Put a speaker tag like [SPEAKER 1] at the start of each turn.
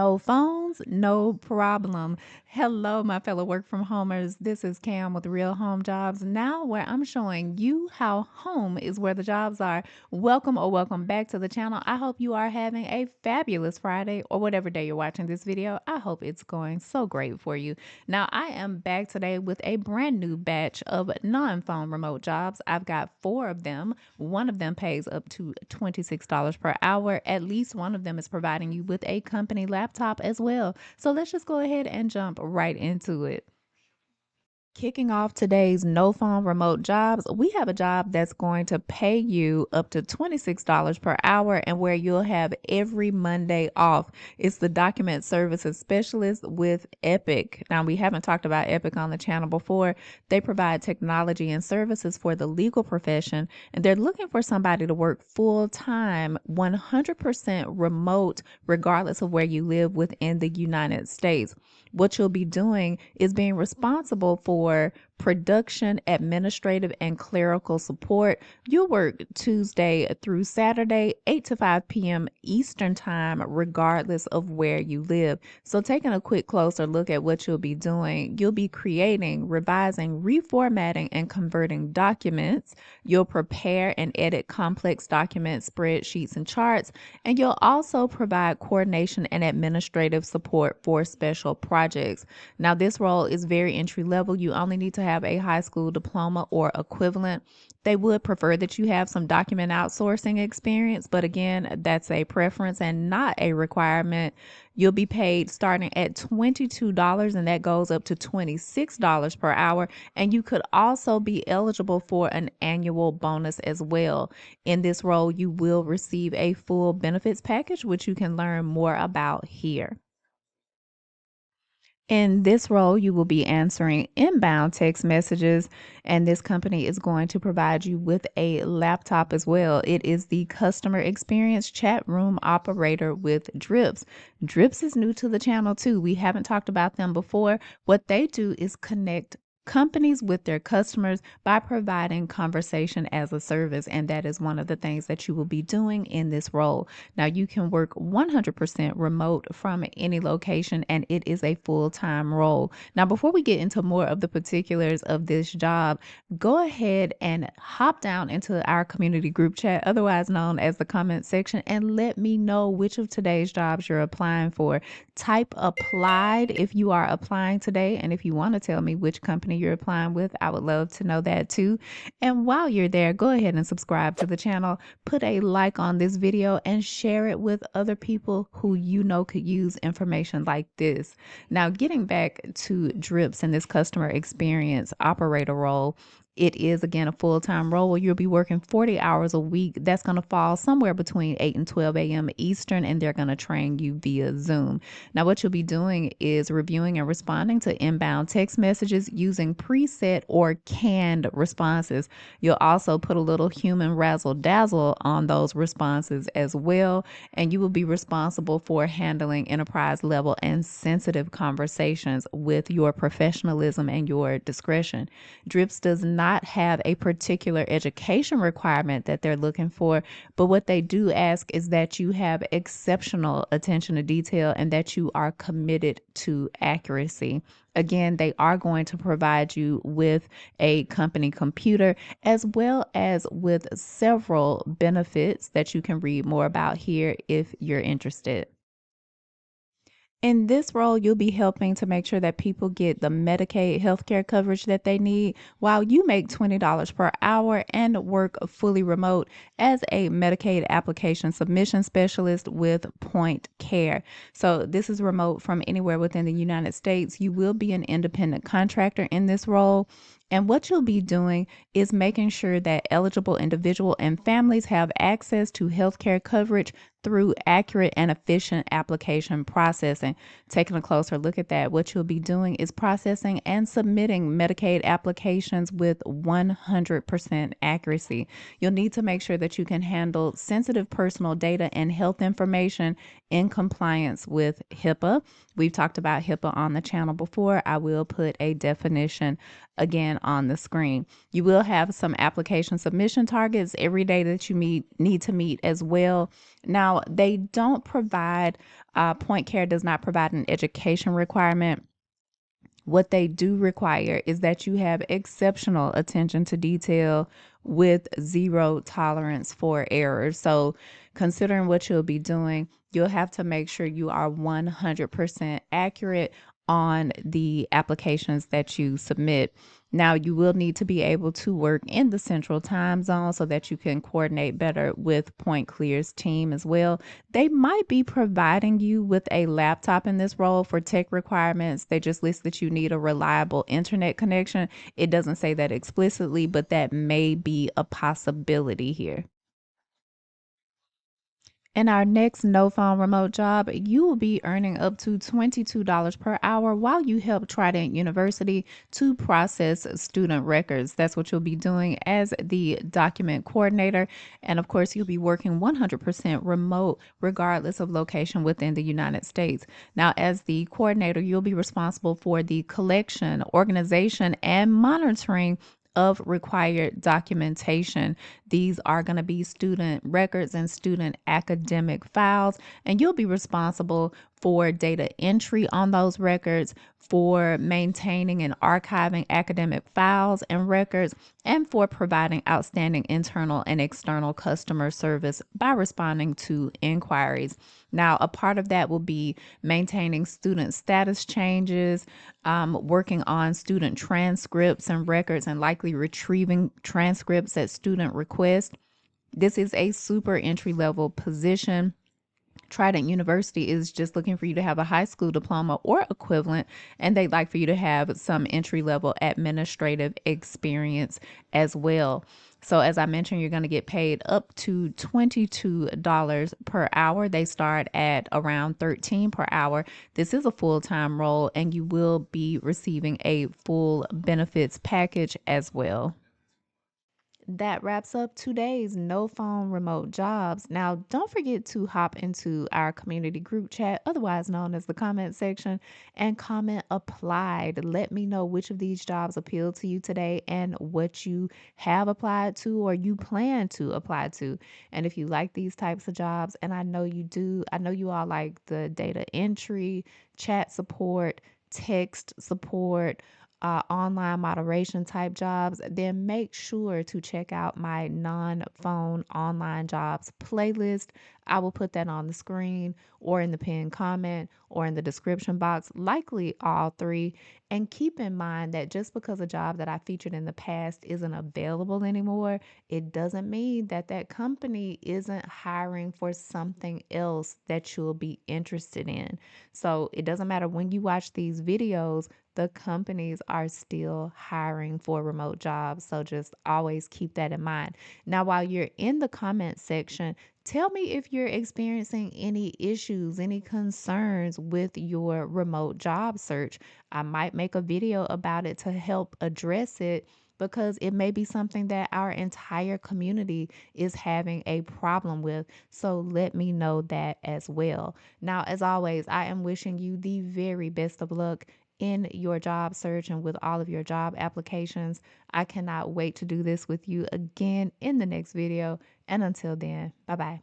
[SPEAKER 1] No phones? No problem. Hello, my fellow work from homers. This is Cam with Real Home Jobs. Now, where I'm showing you how home is where the jobs are. Welcome or welcome back to the channel. I hope you are having a fabulous Friday or whatever day you're watching this video. I hope it's going so great for you. Now, I am back today with a brand new batch of non phone remote jobs. I've got 4 of them. One of them pays up to $26 per hour. At least one of them is providing you with a company laptop as well. So let's just go ahead and jump right into it. Kicking off today's no phone remote jobs, we have a job that's going to pay you up to $26 per hour and where you'll have every Monday off. It's the document services specialist with Epic. Now, we haven't talked about Epic on the channel before. They provide technology and services for the legal profession, and they're looking for somebody to work full time, 100% remote, regardless of where you live within the United States. What you'll be doing is being responsible for production, administrative, and clerical support. You'll work Tuesday through Saturday, 8 to 5 p.m. Eastern Time, regardless of where you live. So, taking a quick closer look at what you'll be doing, you'll be creating, revising, reformatting, and converting documents. You'll prepare and edit complex documents, spreadsheets, and charts. And you'll also provide coordination and administrative support for special projects. Now, this role is very entry level. You only need to have a high school diploma or equivalent. They would prefer that you have some document outsourcing experience, but again, that's a preference and not a requirement. You'll be paid starting at $22 and that goes up to $26 per hour. And you could also be eligible for an annual bonus as well. In this role, you will receive a full benefits package, which you can learn more about here. In this role, you will be answering inbound text messages, and this company is going to provide you with a laptop as well. It is the customer experience chat room operator with Drips. Drips is new to the channel too. We haven't talked about them before. What they do is connect companies with their customers by providing conversation as a service, and that is one of the things that you will be doing in this role. Now, you can work 100% remote from any location, and it is a full-time role. Now, before we get into more of the particulars of this job, go ahead and hop down into our community group chat, otherwise known as the comment section, and let me know which of today's jobs you're applying for. Type applied if you are applying today, and if you want to tell me which company you're applying with, I would love to know that too. And while you're there, go ahead and subscribe to the channel, put a like on this video, and share it with other people who you know could use information like this. Now, getting back to Drips and this customer experience operator role, it is again a full-time role where you'll be working 40 hours a week. That's going to fall somewhere between 8 and 12 a.m. Eastern, and they're going to train you via Zoom. Now, what you'll be doing is reviewing and responding to inbound text messages using preset or canned responses. You'll also put a little human razzle dazzle on those responses as well, and you will be responsible for handling enterprise level and sensitive conversations with your professionalism and your discretion. Drips does not have a particular education requirement that they're looking for, but what they do ask is that you have exceptional attention to detail and that you are committed to accuracy. Again, they are going to provide you with a company computer as well as with several benefits that you can read more about here if you're interested. In this role, you'll be helping to make sure that people get the Medicaid healthcare coverage that they need while you make $20 per hour and work fully remote as a Medicaid application submission specialist with Point Care. So, this is remote from anywhere within the United States. You will be an independent contractor in this role. And what you'll be doing is making sure that eligible individual and families have access to healthcare coverage through accurate and efficient application processing. Taking a closer look at that, what you'll be doing is processing and submitting Medicaid applications with 100% accuracy. You'll need to make sure that you can handle sensitive personal data and health information in compliance with HIPAA. We've talked about HIPAA on the channel before. I will put a definition again on the screen. You will have some application submission targets every day that you need to meet as well. Now, they don't provide, Point Care does not provide an education requirement. What they do require is that you have exceptional attention to detail with zero tolerance for errors. So, considering what you'll be doing, you'll have to make sure you are 100% accurate on the applications that you submit. Now, you will need to be able to work in the central time zone so that you can coordinate better with Point Clear's team as well. They might be providing you with a laptop in this role for tech requirements. They just list that you need a reliable internet connection. It doesn't say that explicitly, but that may be a possibility here. In our next no phone remote job, you will be earning up to $22 per hour while you help Trident University to process student records. That's what you'll be doing as the document coordinator. And of course, you'll be working 100% remote, regardless of location within the United States. Now, as the coordinator, you'll be responsible for the collection, organization, and monitoring of required documentation. These are going to be student records and student academic files, and you'll be responsible for data entry on those records, for maintaining and archiving academic files and records, and for providing outstanding internal and external customer service by responding to inquiries. Now, a part of that will be maintaining student status changes, working on student transcripts and records, and likely retrieving transcripts at student request. This is a super entry level position. Trident University is just looking for you to have a high school diploma or equivalent, and they'd like for you to have some entry level administrative experience as well. So, as I mentioned, you're going to get paid up to $22 per hour. They start at around 13 per hour. This is a full-time role, and you will be receiving a full benefits package as well. That wraps up today's no phone remote jobs. Now, don't forget to hop into our community group chat, otherwise known as the comment section, and comment applied. Let me know which of these jobs appeal to you today and what you have applied to or you plan to apply to. And if you like these types of jobs, and I know you do, I know you all like the data entry, chat support, text support, online moderation type jobs, then make sure to check out my non phone online jobs playlist. I will put that on the screen or in the pinned comment or in the description box, likely all three. And keep in mind that just because a job that I featured in the past isn't available anymore, it doesn't mean that that company isn't hiring for something else that you'll be interested in. So it doesn't matter when you watch these videos, the companies are still hiring for remote jobs. So just always keep that in mind. Now, while you're in the comment section, tell me if you're experiencing any issues, any concerns with your remote job search. I might make a video about it to help address it because it may be something that our entire community is having a problem with. So let me know that as well. Now, as always, I am wishing you the very best of luck in your job search and with all of your job applications. I cannot wait to do this with you again in the next video. And until then, bye bye.